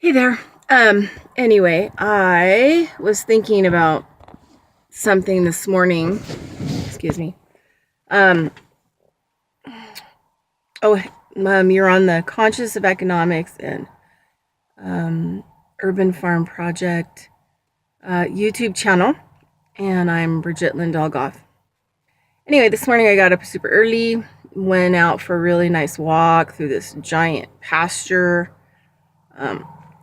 Hey there. Anyway, I was thinking about something this morning. Excuse me. Um, oh, you're on the Conscious of Economics and Urban Farm Project YouTube channel, and I'm Bridget Lindalgoff. Anyway, this morning I got up super early, went out for a really nice walk through this giant pasture,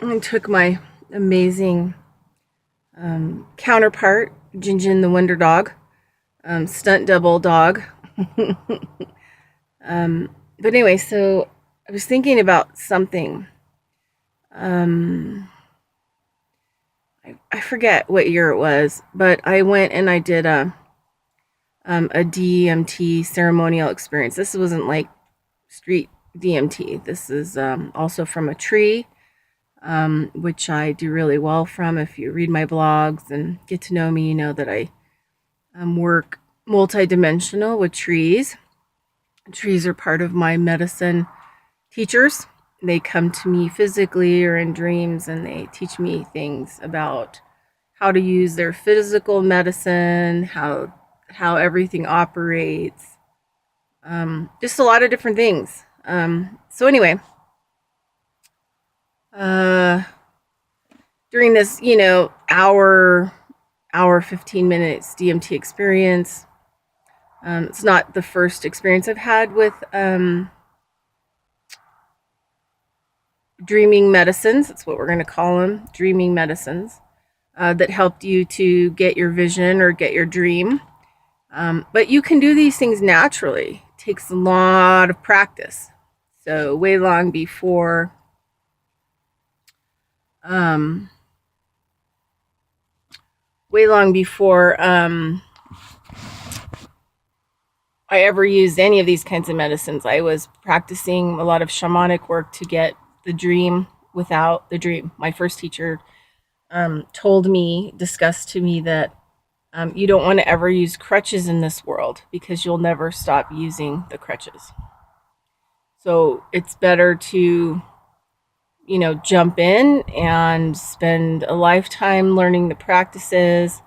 and took my amazing counterpart, Jinjin the Wonder Dog, stunt double dog. But anyway, so I was thinking about something. I forget what year it was, but I went and I did a DMT ceremonial experience. This wasn't like street DMT. This is also from a tree, which I do really well from. If you read my blogs and get to know me, you know that I work multidimensional with trees. Trees are part of my medicine teachers. They come to me physically or in dreams, and they teach me things about how to use their physical medicine, how everything operates, just a lot of different things. So anyway, during this, hour 15 minutes DMT experience, it's not the first experience I've had with dreaming medicines. That's what we're going to call them, dreaming medicines, that helped you to get your vision or get your dream. But you can do these things naturally. It takes a lot of practice. So way long before I ever used any of these kinds of medicines, I was practicing a lot of shamanic work to get the dream without the dream. My first teacher discussed to me that you don't want to ever use crutches in this world because you'll never stop using the crutches. So it's better to, jump in and spend a lifetime learning the practices,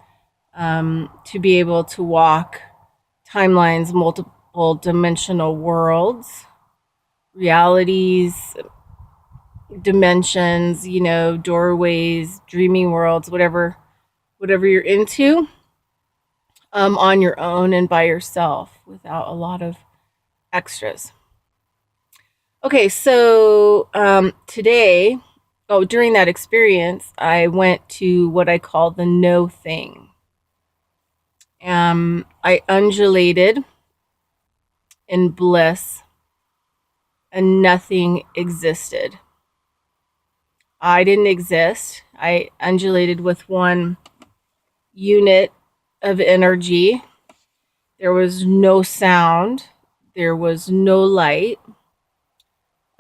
to be able to walk timelines, multiple dimensional worlds, realities, dimensions, doorways, dreaming worlds, whatever you're into, on your own and by yourself without a lot of extras. Okay, so during that experience, I went to what I call the no thing. I undulated in bliss and nothing existed. I didn't exist. I undulated with one unit of energy. There was no sound. There was no light.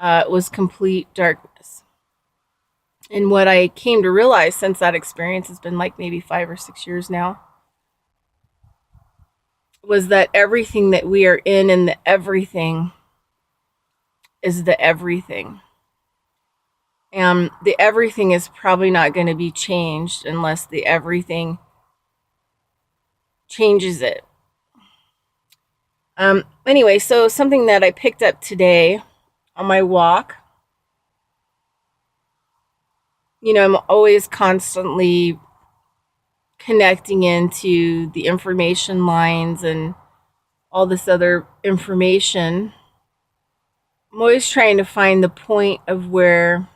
It was complete darkness. And what I came to realize since that experience has been like maybe 5 or 6 years now, was that everything that we are in and the everything is the everything. And the everything is probably not going to be changed unless the everything changes it. Anyway, so something that I picked up today on my walk, I'm always constantly connecting into the information lines and all this other information. I'm always trying to find the point of where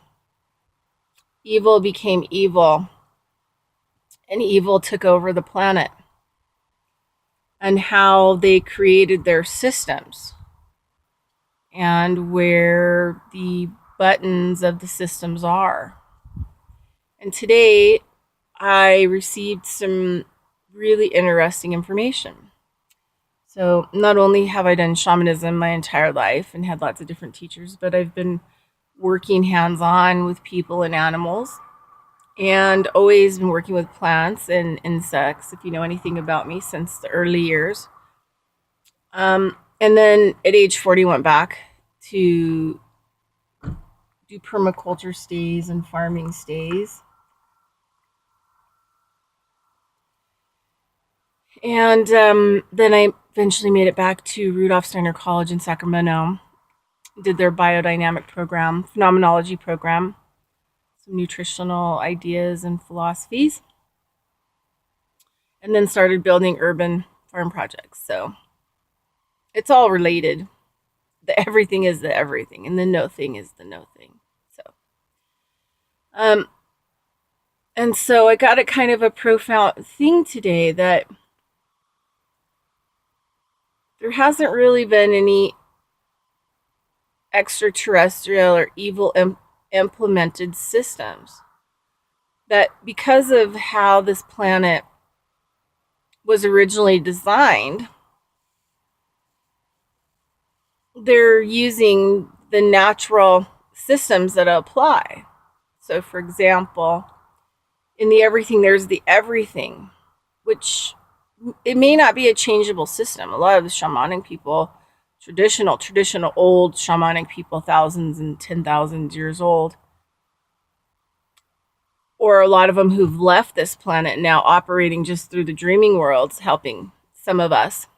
evil became evil and evil took over the planet, and how they created their systems and where the buttons of the systems are. And today I received some really interesting information. So not only have I done shamanism my entire life and had lots of different teachers, but I've been working hands-on with people and animals, and always been working with plants and insects, if you know anything about me, since the early years. And then at age 40 went back to do permaculture stays and farming stays. And then I eventually made it back to Rudolph Steiner College in Sacramento, did their biodynamic program, phenomenology program, some nutritional ideas and philosophies, and then started building urban farm projects. So it's all related. The everything is the everything, and the no thing is the no thing. And so I got a kind of a profound thing today that there hasn't really been any extraterrestrial or evil implemented systems. That because of how this planet was originally designed, they're using the natural systems that apply. So, for example, in the everything, there's the everything, which it may not be a changeable system. A lot of the shamanic people, traditional old shamanic people, thousands and 10,000 years old, or a lot of them who've left this planet now operating just through the dreaming worlds, helping some of us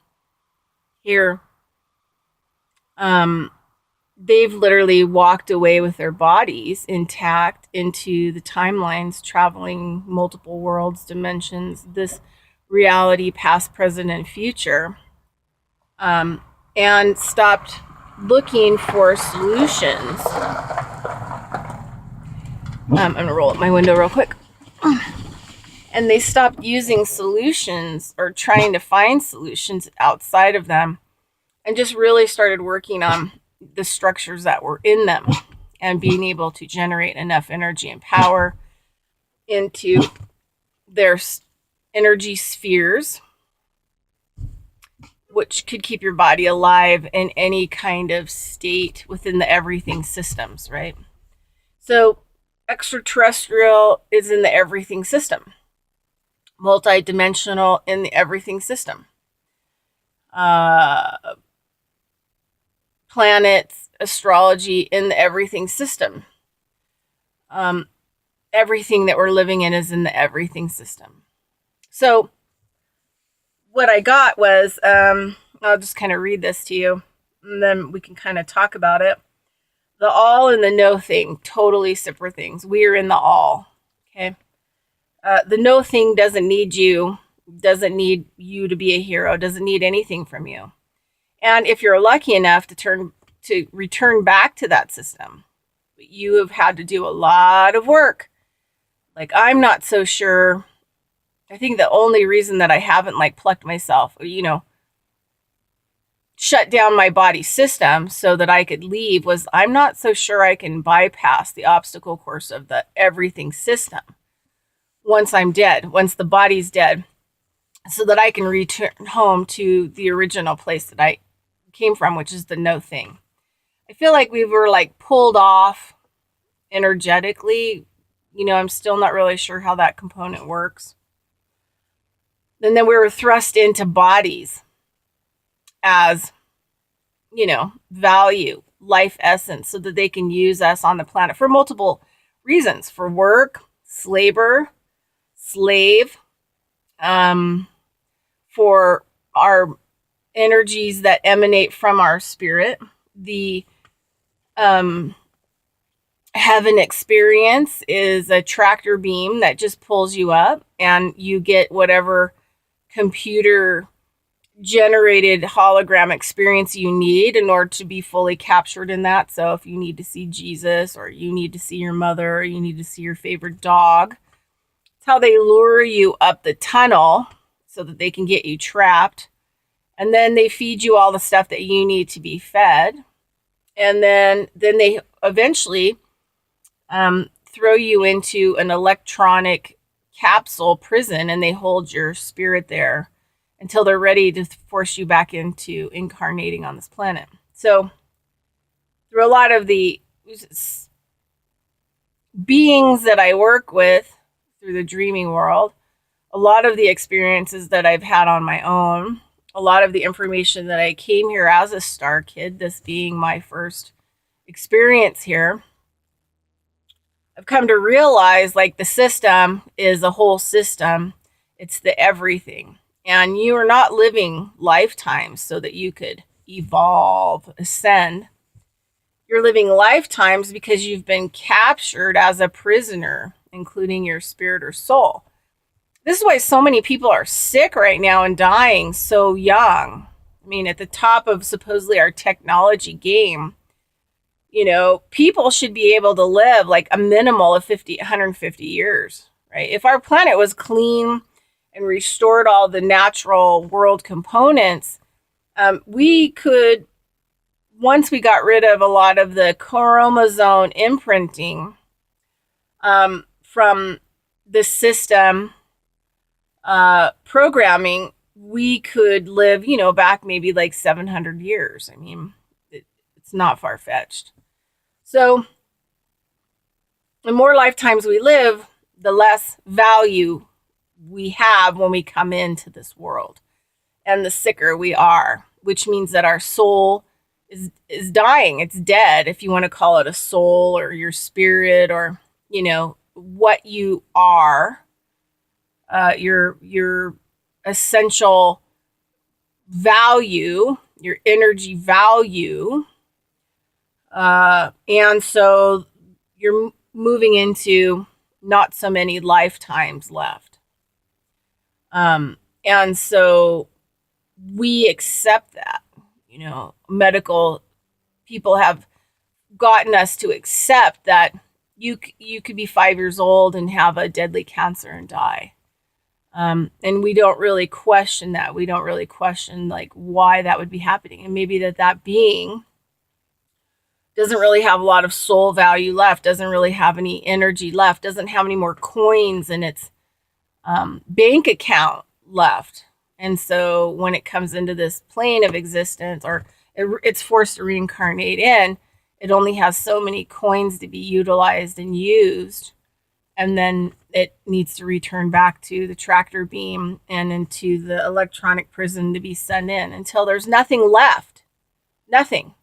here. They've literally walked away with their bodies intact into the timelines, traveling multiple worlds, dimensions, this reality, past, present, and future, and stopped looking for solutions. I'm going to roll up my window real quick. And they stopped using solutions or trying to find solutions outside of them and just really started working on the structures that were in them and being able to generate enough energy and power into their energy spheres, which could keep your body alive in any kind of state within the everything systems, right? So extraterrestrial is in the everything system, multidimensional in the everything system, planets, astrology in the everything system. Everything that we're living in is in the everything system. So what I got was, I'll just kind of read this to you, and then we can kind of talk about it. The all and the no thing, totally separate things. We are in the all, okay? The no thing doesn't need you to be a hero, doesn't need anything from you. And if you're lucky enough to return back to that system, you have had to do a lot of work. Like, I'm not so sure. I think the only reason that I haven't plucked myself, shut down my body system so that I could leave was I'm not so sure I can bypass the obstacle course of the everything system once I'm dead, once the body's dead, so that I can return home to the original place that I came from, which is the no thing. I feel like we were pulled off energetically. I'm still not really sure how that component works. And then we were thrust into bodies as, value, life essence, so that they can use us on the planet for multiple reasons, for work, slave, for our energies that emanate from our spirit, the heaven experience is a tractor beam that just pulls you up and you get whatever computer generated hologram experience you need in order to be fully captured in that. So if you need to see Jesus, or you need to see your mother, or you need to see your favorite dog, it's how they lure you up the tunnel so that they can get you trapped. And then they feed you all the stuff that you need to be fed. And then they eventually throw you into an electronic capsule prison, and they hold your spirit there until they're ready to force you back into incarnating on this planet. So through a lot of the beings that I work with through the dreaming world, a lot of the experiences that I've had on my own, a lot of the information that I came here as a star kid, this being my first experience here, I've come to realize like the system is a whole system. It's the everything. And you are not living lifetimes so that you could evolve, ascend. You're living lifetimes because you've been captured as a prisoner, including your spirit or soul. This is why so many people are sick right now and dying so young. I mean, at the top of supposedly our technology game, people should be able to live like a minimal of 150 years, right? If our planet was clean and restored all the natural world components, we could, once we got rid of a lot of the chromosome imprinting from the system programming, we could live, back maybe like 700 years. I mean, it's not far fetched. So, the more lifetimes we live, the less value we have when we come into this world, and the sicker we are, which means that our soul is dying. It's dead, if you want to call it a soul or your spirit or what you are, your essential value, your energy value. And so you're moving into not so many lifetimes left. And so we accept that. Medical people have gotten us to accept that you could be 5 years old and have a deadly cancer and die. And we don't really question that. We don't really question like why that would be happening. And maybe that being doesn't really have a lot of soul value left, doesn't really have any energy left, doesn't have any more coins in its bank account left. And so when it comes into this plane of existence, or it's forced to reincarnate in, it only has so many coins to be utilized and used. And then it needs to return back to the tractor beam and into the electronic prison to be sent in until there's nothing left. Nothing.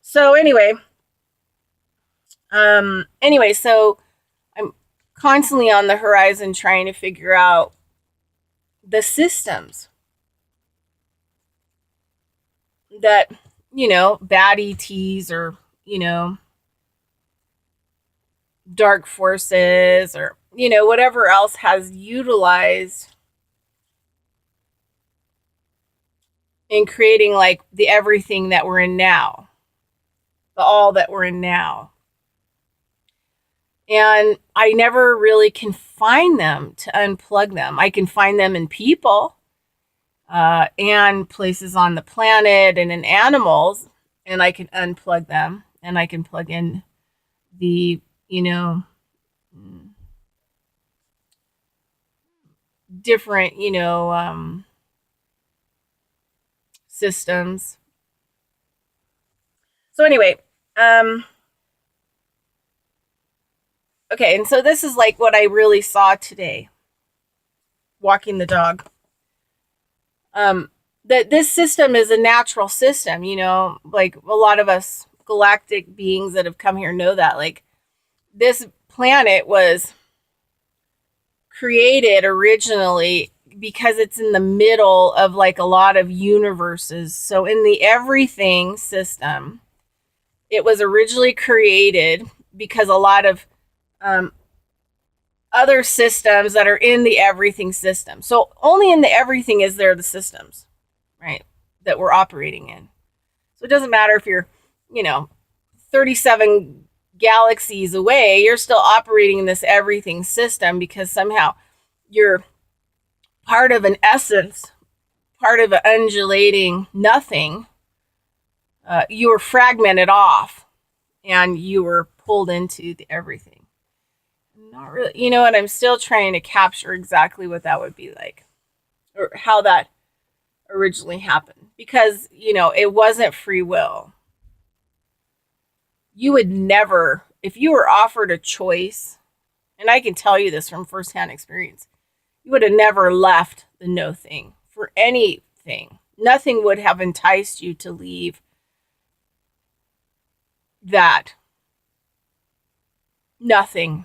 So anyway, so I'm constantly on the horizon trying to figure out the systems that, bad ETs or, dark forces or, whatever else has utilized in creating like the everything that we're in now, the all that we're in now. And I never really can find them to unplug them. I can find them in people and places on the planet and in animals, and I can unplug them and I can plug in the, different, systems. So anyway, okay, and so this is like what I really saw today, walking the dog. That this system is a natural system, like a lot of us galactic beings that have come here know that. Like this planet was created originally because it's in the middle of like a lot of universes. So in the everything system, it was originally created because a lot of other systems that are in the everything system. So only in the everything is there the systems, right, that we're operating in. So it doesn't matter if you're, 37 galaxies away, you're still operating in this everything system because somehow you're part of an essence, part of an undulating nothing. You were fragmented off and you were pulled into the everything. Not really, and I'm still trying to capture exactly what that would be like or how that originally happened because, it wasn't free will. You would never, if you were offered a choice, and I can tell you this from firsthand experience, you would have never left the no thing for anything. Nothing would have enticed you to leave that nothing.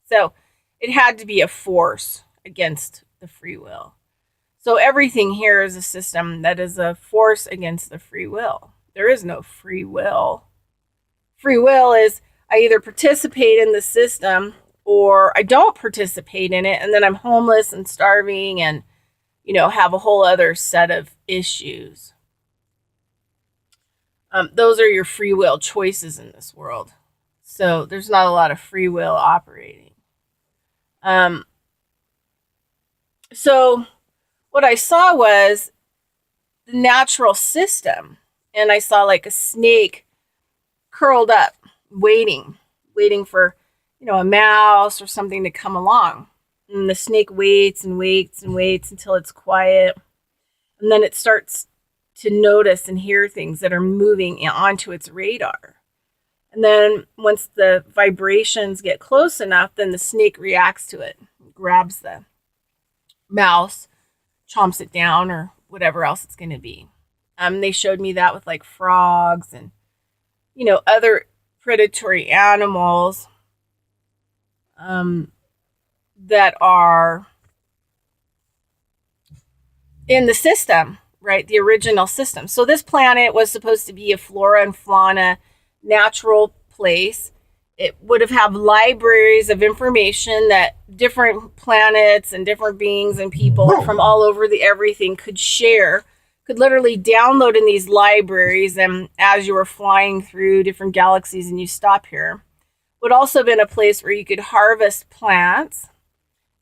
So it had to be a force against the free will. So everything here is a system that is a force against the free will. There is no free will. Free will is I either participate in the system or I don't participate in it, and then I'm homeless and starving and, have a whole other set of issues. Those are your free will choices in this world. So there's not a lot of free will operating. So what I saw was the natural system, and I saw like a snake curled up, waiting for, a mouse or something to come along. And the snake waits and waits and waits until it's quiet. And then it starts to notice and hear things that are moving onto its radar. And then once the vibrations get close enough, then the snake reacts to it, grabs the mouse, chomps it down, or whatever else it's going to be. They showed me that with like frogs and, other predatory animals that are in the system, right? The original system. So this planet was supposed to be a flora and fauna natural place. It would have libraries of information that different planets and different beings and people from all over the everything could share, could literally download in these libraries. And as you were flying through different galaxies and you stop here, would also have been a place where you could harvest plants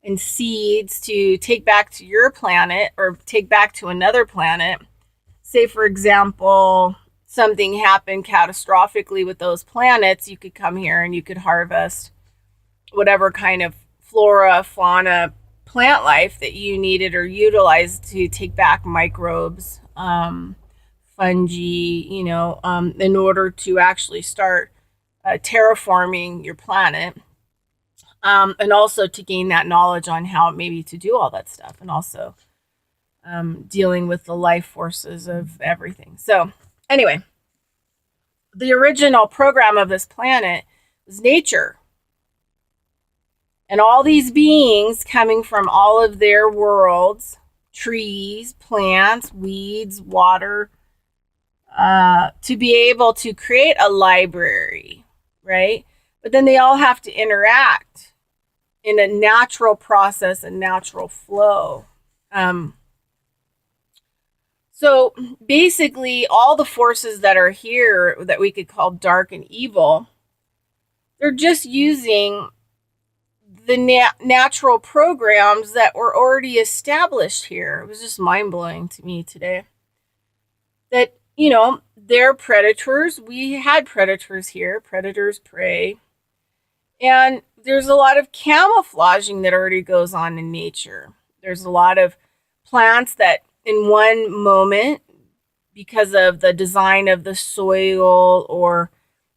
and seeds to take back to your planet or take back to another planet. Say, for example, something happened catastrophically with those planets, you could come here and you could harvest whatever kind of flora, fauna, plant life that you needed or utilized to take back microbes, fungi, in order to actually start terraforming your planet. And also to gain that knowledge on how maybe to do all that stuff, and also dealing with the life forces of everything. So anyway, the original program of this planet was nature. And all these beings coming from all of their worlds, trees, plants, weeds, water, to be able to create a library, right? But then they all have to interact in a natural process and natural flow. So basically, all the forces that are here that we could call dark and evil, they're just using the natural programs that were already established here. It was just mind-blowing to me today. That, they're predators. We had predators here. Predators prey. And there's a lot of camouflaging that already goes on in nature. There's a lot of plants that in one moment, because of the design of the soil or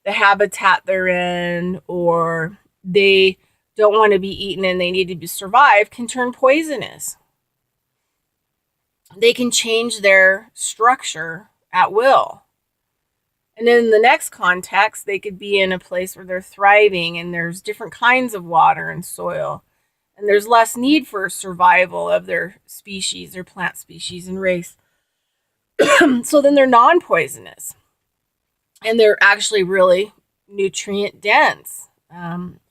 the habitat they're in, or they don't want to be eaten and they need to survive, can turn poisonous. They can change their structure at will. And in the next context, they could be in a place where they're thriving and there's different kinds of water and soil. And there's less need for survival of their species, their plant species and race. So then they're non-poisonous. And they're actually really nutrient dense,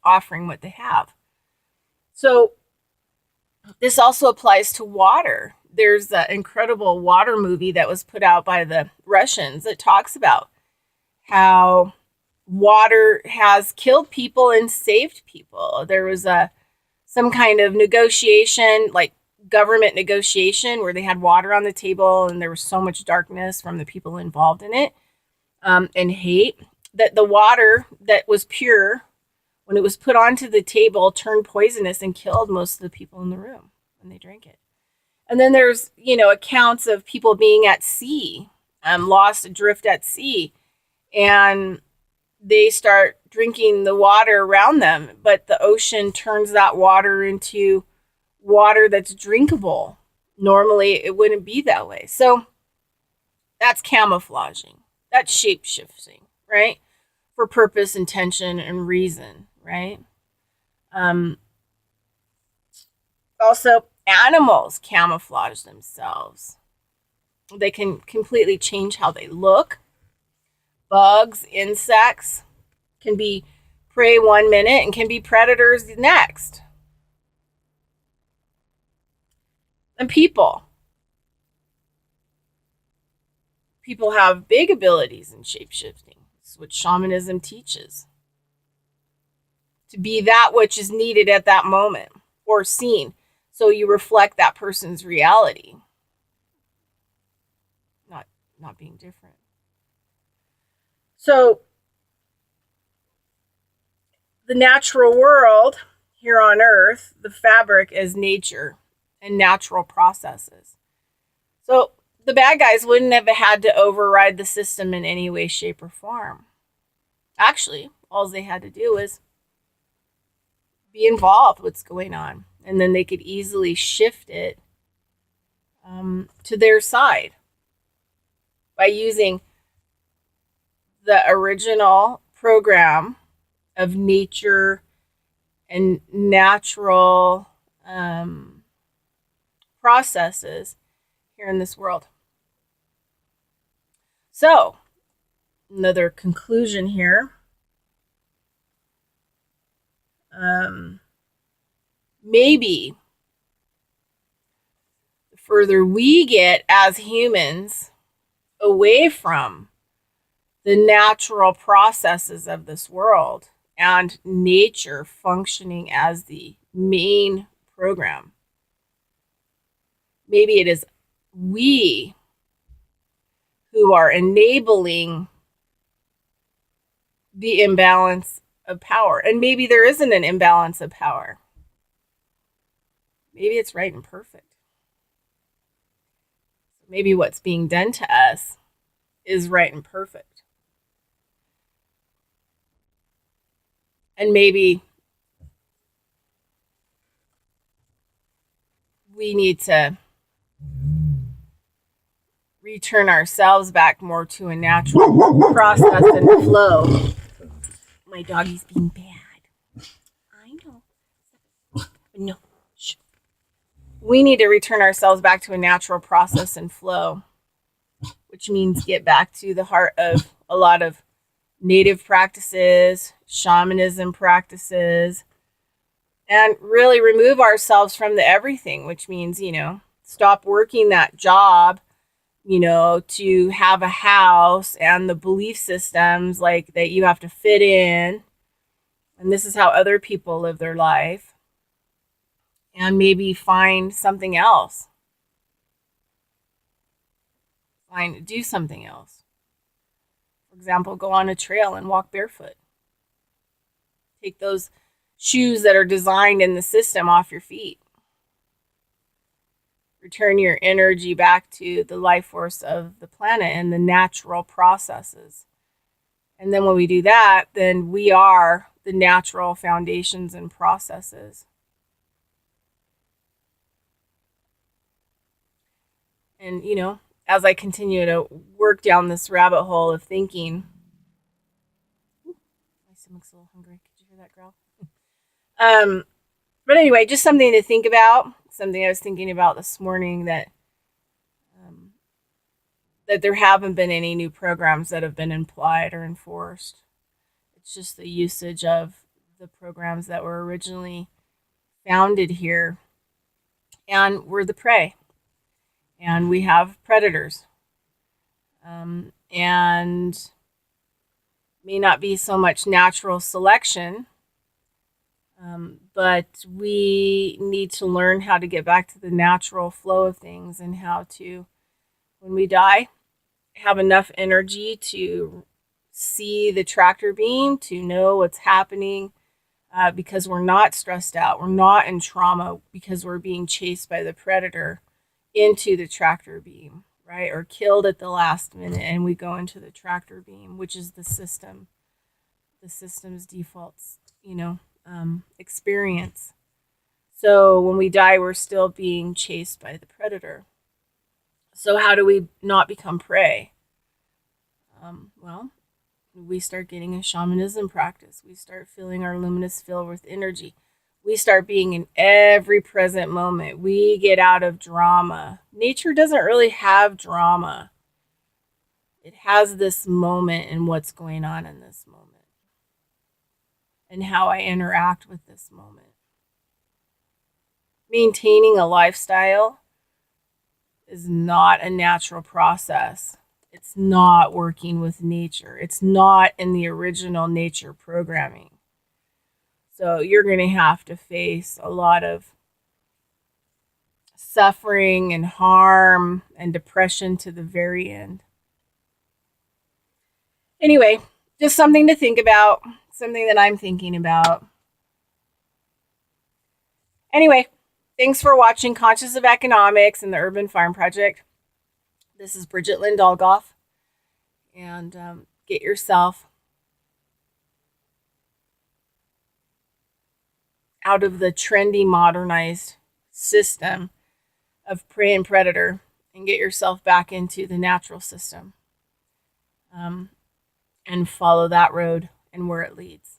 offering what they have. So this also applies to water. There's an incredible water movie that was put out by the Russians that talks about how water has killed people and saved people. There was some kind of negotiation, like government negotiation, where they had water on the table and there was so much darkness from the people involved in it, and hate, that the water that was pure, when it was put onto the table, turned poisonous and killed most of the people in the room when they drank it. And then there's, accounts of people being at sea, lost adrift at sea, and they start drinking the water around them, but the ocean turns that water into water that's drinkable. Normally, it wouldn't be that way. So that's camouflaging. That's shape shifting, right? For purpose, intention, and reason, right? Um, Also, animals camouflage themselves. They can completely change how they look. Bugs, insects can be prey 1 minute and can be predators the next. And people have big abilities in shapeshifting. It's what shamanism teaches. To be that which is needed at that moment or seen. So you reflect that person's reality, not not being different. So the natural world here on earth, the fabric is nature and natural processes. So the bad guys wouldn't have had to override the system in any way, shape, or form. Actually, all they had to do was be involved with what's going on, and then they could easily shift it to their side by using the original program of nature and natural processes here in this world. So, another conclusion here. Maybe the further we get as humans away from the natural processes of this world and nature functioning as the main program, maybe it is we who are enabling the imbalance of power. And maybe there isn't an imbalance of power. Maybe it's right and perfect. Maybe what's being done to us is right and perfect. And maybe we need to return ourselves back more to a natural process and flow. My doggy's being bad. I know. No. Shh. We need to return ourselves back to a natural process and flow, which means get back to the heart of a lot of native practices, shamanism practices, and really remove ourselves from the everything, which means, stop working that job, to have a house and the belief systems like that you have to fit in. And this is how other people live their life. And maybe find something else. Do something else. For example, go on a trail and walk barefoot. Take those shoes that are designed in the system off your feet. Return your energy back to the life force of the planet and the natural processes. And then when we do that, then we are the natural foundations and processes. And, as I continue to work down this rabbit hole of thinking, my stomach's a little hungry. Could you hear that growl? But anyway, just something to think about. Something I was thinking about this morning, that there haven't been any new programs that have been implied or enforced. It's just the usage of the programs that were originally founded here. And we're the prey. And we have predators. And may not be so much natural selection, but we need to learn how to get back to the natural flow of things, and how to, when we die, have enough energy to see the tractor beam, to know what's happening, because we're not stressed out. We're not in trauma because we're being chased by the predator into the tractor beam, right? Or killed at the last minute and we go into the tractor beam, which is the system's defaults, experience. So when we die, we're still being chased by the predator. So how do we not become prey? Well, we start getting a shamanism practice. We start filling our luminous field with energy. We start being in every present moment. We get out of drama. Nature doesn't really have drama. It has this moment and what's going on in this moment and how I interact with this moment. Maintaining a lifestyle is not a natural process. It's not working with nature. It's not in the original nature programming. So you're going to have to face a lot of suffering and harm and depression to the very end. Anyway, just something to think about, something that I'm thinking about. Anyway, thanks for watching Conscious of Economics and the Urban Farm Project. This is Bridget Lynn Dolgoff. And get yourself out of the trendy, modernized system of prey and predator and get yourself back into the natural system and follow that road and where it leads.